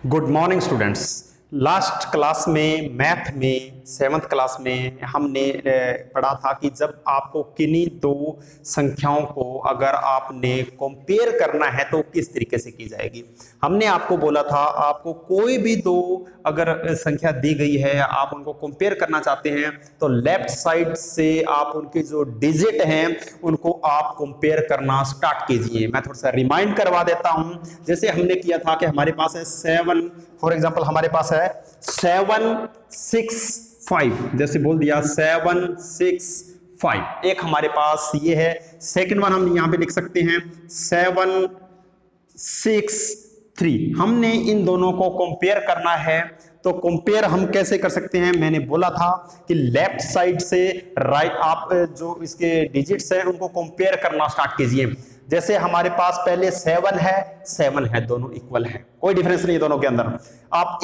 Good morning students. Last class में math में 7th class में हमने पढ़ा था कि जब आपको किन्हीं दो संख्याओं को अगर आपने कंपेयर करना है तो किस तरीके से की जाएगी। हमने आपको बोला था आपको कोई भी दो अगर संख्या दी गई है आप उनको कंपेयर करना चाहते हैं तो लेफ्ट साइड से आप उनके जो डिजिट हैं उनको आप कंपेयर करना स्टार्ट कीजिए। मैं थोड़ा सा रिमाइंड करवा देता हूं। जैसे हमने किया था कि हमारे पास है 7, फॉर एग्जांपल हमारे पास है 7 6 5, जैसे बोल दिया 7 6 5। एक हमारे पास ये है, सेकंड वन हम यहां पे लिख सकते हैं 7 6 3। हमने इन दोनों को कंपेयर करना है तो कंपेयर हम कैसे कर सकते हैं। मैंने बोला था कि लेफ्ट साइड से राइट आप जो इसके डिजिट्स हैं उनको कंपेयर करना स्टार्ट कीजिए। जैसे हमारे पास पहले 7 है, दोनों इक्वल है, कोई डिफरेंस नहीं है दोनों के अंदर। आप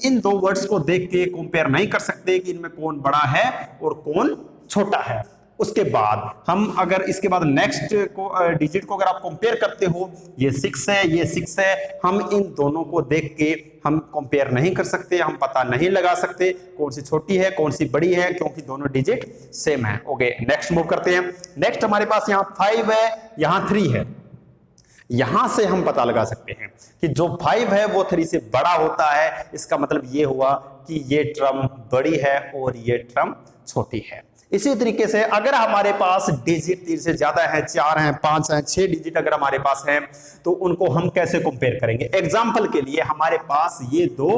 इन दो वर्ड्स को देख के कंपेयर नहीं कर सकते कि इनमें कौन बड़ा है और कौन छोटा है। उसके बाद हम अगर इसके बाद नेक्स्ट को डिजिट को अगर आप कंपेयर करते हो, ये 6 है, ये 6 है, हम इन दोनों को देख के हम कंपेयर नहीं कर सकते, हम पता नहीं लगा सकते कौन सी छोटी है कौन सी बड़ी है, क्योंकि दोनों डिजिट सेम है। ओके, नेक्स्ट मूव करते हैं। नेक्स्ट हमारे पास यहाँ 5 है, यहाँ 3 है। यहां से हम पता लगा सकते हैं कि जो 5 है वो 3 से बड़ा होता है। इसका मतलब ये हुआ कि ये टर्म बड़ी है और ये टर्म छोटी है। इसी तरीके से अगर हमारे पास डिजिट 3 से ज्यादा है, 4 हैं, 5 हैं, 6 डिजिट अगर हमारे पास हैं तो उनको हम कैसे कंपेयर करेंगे। एग्जांपल के लिए हमारे पास ये दो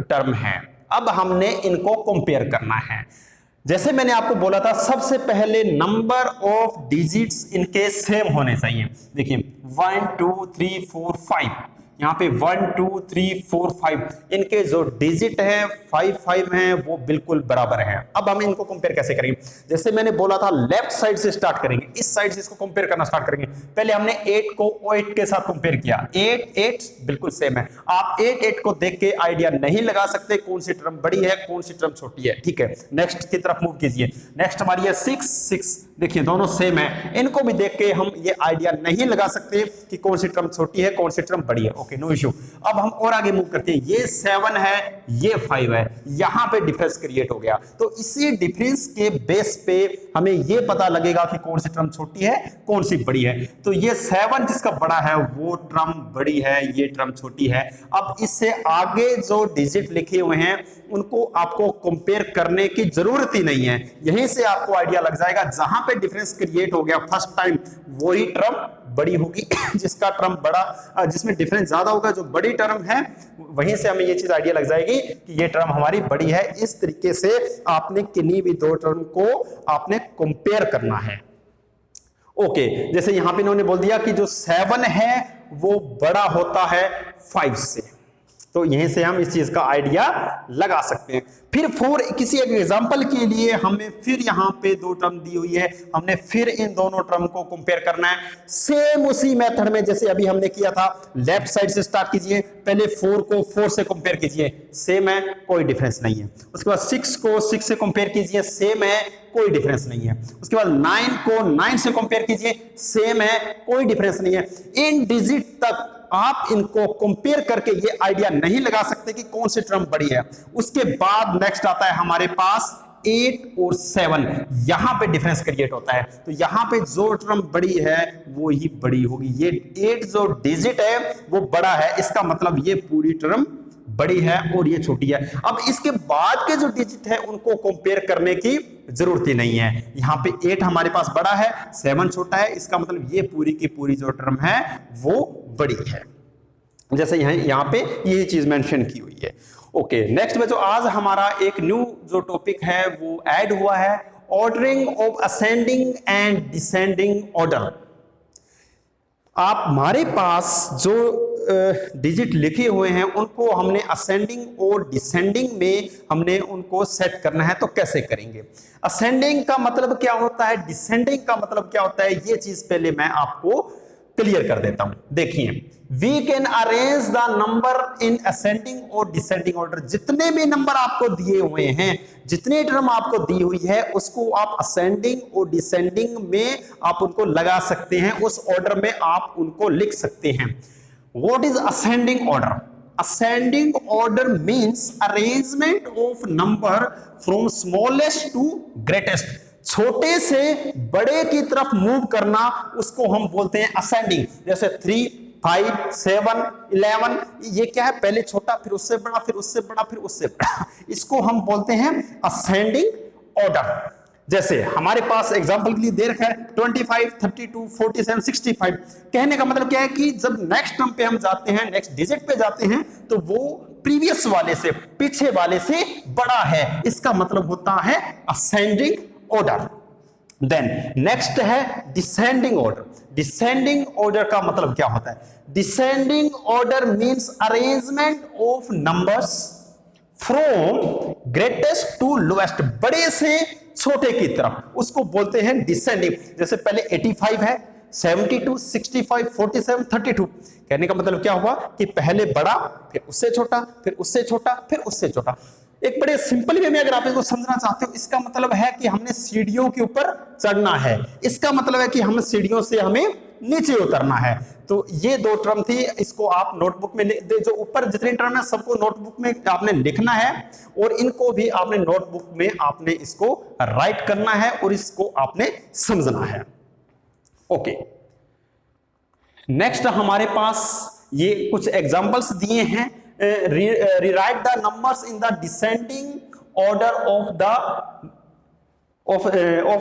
टर्म हैं, अब हमने इनको कंपेयर करना है। जैसे मैंने आपको बोला था सबसे पहले नंबर ऑफ डिजिट्स इनके सेम होने चाहिए। देखिए 1 2 3 4 5, यहाँ पे 1 2 3 4 5 इनके जो डिजिट है 5 हैं वो बिल्कुल बराबर हैं। अब हम इनको कंपेयर कैसे करेंगे। जैसे मैंने बोला था लेफ्ट साइड से स्टार्ट करेंगे, इस साइड से इसको कंपेयर करना स्टार्ट करेंगे। पहले हमने 8 को 8 के साथ कंपेयर किया, 8 बिल्कुल सेम है। आप 8 को देख के आइडिया नहीं लगा सकते कौन सी टर्म बड़ी है कौन सी टर्म छोटी है। ठीक है, नेक्स्ट की तरफ मूव कीजिए। नेक्स्ट हमारी है 6, देखिए दोनों सेम है, इनको भी देख के हम ये आइडिया नहीं लगा सकते कि कौन सी टर्म छोटी है कौन सी टर्म बड़ी है। Okay, no issue. अब हम और आगे मूव करते हैं। ये 7 है, ये 5 है, यहां पे डिफरेंस क्रिएट हो गया। तो इसी डिफरेंस के बेस पे हमें ये पता लगेगा कि कौन सी टर्म छोटी है कौन सी बड़ी है। तो ये 7 जिसका बड़ा है वो टर्म बड़ी है, ये टर्म छोटी है। अब इससे आगे जो डिजिट लिखे हुए हैं उनको आपको कंपेयर करने की जरूरत ही नहीं है। यहीं से आपको आइडिया लग जाएगा जहां पे डिफरेंस क्रिएट हो गया फर्स्ट टाइम वही टर्म बड़ी होगी। जिसका टर्म बड़ा, जिसमें डिफरेंस ज्यादा होगा, जो बड़ी टर्म है, वहीं से हमें ये चीज आइडिया लग जाएगी कि ये टर्म हमारी बड़ी है। इस तरीके से आपने किन्हीं भी दो टर्म को आपने कंपेयर करना है। ओके, जैसे यहां पे इन्होंने बोल दिया कि जो 7 है वो बड़ा होता है 5 से, तो यहीं से हम इस चीज का आइडिया लगा सकते हैं। फिर फॉर किसी एक एग्जांपल के लिए हमें फिर यहां पे दो टर्म दी हुई है, हमने फिर इन दोनों टर्म को कंपेयर करना है सेम उसी मेथड में जैसे अभी हमने किया था। लेफ्ट साइड से स्टार्ट कीजिए, पहले 4 को 4 से कंपेयर कीजिए, सेम है, कोई डिफरेंस नहीं है। उसके बाद 6 को 6 से कंपेयर कीजिए, सेम है, कोई डिफरेंस नहीं है। उसके बाद 9 को 9 से कंपेयर कीजिए, सेम है, कोई डिफरेंस नहीं है। इन डिजिट तक आप इनको कंपेयर करके ये आइडिया नहीं लगा सकते कि कौन सी टर्म बड़ी है। उसके बाद नेक्स्ट आता है हमारे पास 8 और 7, यहां पे डिफरेंस क्रिएट होता है। तो यहां पे जो टर्म बड़ी है वो ही बड़ी होगी। ये 8 जो डिजिट है वो बड़ा है, इसका मतलब ये पूरी टर्म बड़ी है और ये छोटी है। अब इसके बाद के जो डिजिट है उनको कंपेयर करने की जरूरत ही नहीं है। यहां पे 8 हमारे पास बड़ा है, 7 छोटा है, इसका मतलब ये पूरी की पूरी जो टर्म है वो बड़ी है। जैसे यहां पे ये चीज मेंशन की हुई है। ओके, नेक्स्ट में जो आज हमारा एक न्यू जो टॉपिक है वो ऐड हुआ है, ordering of ascending and descending order. आप हमारे पास जो डिजिट लिखे हुए हैं उनको हमने असेंडिंग और डिसेंडिंग में हमने उनको सेट करना है, तो कैसे करेंगे। असेंडिंग का मतलब क्या होता है, डिसेंडिंग का मतलब क्या होता है, ये चीज पहले मैं आपको क्लियर कर देता हूं। देखिए, we can arrange the number in ascending और डिसेंडिंग ऑर्डर। जितने भी नंबर आपको दिए हुए हैं, जितनी टर्म आपको दी हुई है, उसको आप असेंडिंग और डिसेंडिंग में आप उनको लगा सकते हैं, उस ऑर्डर में आप उनको लिख सकते हैं। What is ascending order. Ascending order means arrangement of number from smallest to greatest, छोटे से बड़े की तरफ मूव करना, उसको हम बोलते हैं असेंडिंग। जैसे 3, 5, 7, 11, ये क्या है, पहले छोटा फिर उससे बड़ा फिर उससे बड़ा फिर उससे बड़ा, इसको हम बोलते हैं असेंडिंग ऑर्डर। जैसे हमारे पास एग्जांपल के लिए दे रखा है 25, 32, 47, 65। कहने का मतलब क्या है कि जब नेक्स्ट टर्म पे हम जाते हैं, नेक्स्ट डिजिट पे जाते हैं, तो वो प्रीवियस वाले से, पीछे वाले से बड़ा है, इसका मतलब होता है असेंडिंग ऑर्डर। देन नेक्स्ट है डिसेंडिंग ऑर्डर। डिसेंडिंग ऑर्डर का मतलब क्या होता है? Descending order means arrangement of numbers from greatest to lowest, बड़े से छोटे की तरफ, उसको बोलते हैं डिसेंडिंग। जैसे पहले 85 है, 72, 65, 47, 32। कहने का मतलब क्या हुआ कि पहले बड़ा फिर उससे छोटा फिर उससे छोटा फिर उससे छोटा। एक बड़े सिंपल वे में अगर आप इसको समझना चाहते हो, इसका मतलब है कि हमने सीढ़ियों के ऊपर चढ़ना है, इसका मतलब है कि हम सीढ़ियों से हमें नीचे उतरना है। तो ये दो टर्म थी, इसको आप नोटबुक में जो ऊपर जितनी टर्म है सबको नोटबुक में आपने लिखना है, और इनको भी आपने नोटबुक में आपने इसको राइट करना है और इसको आपने समझना है। ओके, नेक्स्ट हमारे पास ये कुछ एग्जांपल्स दिए हैं। rewrite the numbers in the descending order of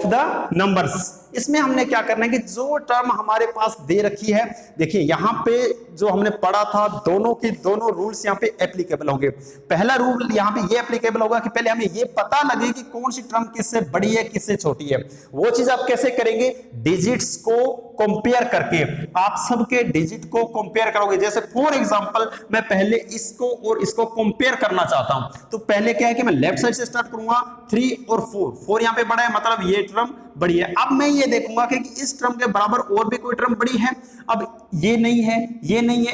the numbers। इसमें हमने क्या करना है कि जो टर्म हमारे पास दे रखी है, देखिए यहां पे जो हमने पढ़ा था, दोनों की दोनों रूल्स यहां पे एप्लीकेबल होंगे। पहला रूल यहां पे ये एप्लीकेबल होगा कि पहले हमें ये पता लगे कि कौन सी टर्म किससे बड़ी है किससे छोटी है। वो चीज आप कैसे करेंगे? डिजिट्स को कंपेयर करके, आप सबके डिजिट को कंपेयर करोगे। जैसे फॉर एग्जांपल मैं पहले इसको और इसको कंपेयर करना चाहता हूं, तो पहले क्या है कि मैं लेफ्ट साइड से स्टार्ट करूंगा, 3 और 4 यहां पे बड़ा है, मतलब ये टर्म बड़ी है। अब मैं ये देखूंगा कि इस टर्म के बराबर और भी कोई टर्म बड़ी है, अब ये नहीं है, ये नहीं है,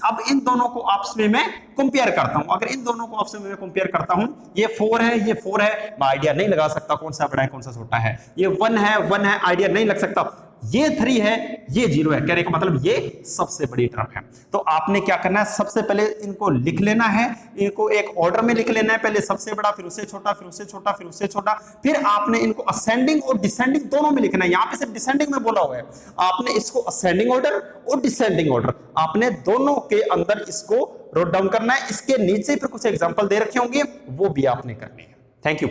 अब इन दोनों को आपस में मैं कंपेयर करता हूं। अगर इन दोनों को आपस में मैं कंपेयर करता हूं, ये 4 है, ये 4 है, मैं आइडिया नहीं लगा सकता कौन सा बड़ा है कौन सा छोटा है। ये 1 है, आइडिया नहीं लग सकता। ये 3 है, ये 0 है, कहने का मतलब ये सबसे बड़ी टर्म है। तो आपने क्या करना है, सबसे पहले इनको लिख लेना है, इनको एक ऑर्डर में लिख लेना है, पहले सबसे बड़ा फिर उससे छोटा फिर उससे छोटा फिर उससे छोटा, फिर आपने इनको असेंडिंग और डिसेंडिंग दोनों में लिखना है। यहां पे सिर्फ डिसेंडिंग में बोला हुआ है, आपने इसको असेंडिंग ऑर्डर और डिसेंडिंग ऑर्डर आपने दोनों के अंदर इसको नोट डाउन करना है। इसके नीचे पर कुछ एग्जांपल दे रखे होंगे, वो भी आपने करनी है। Thank you.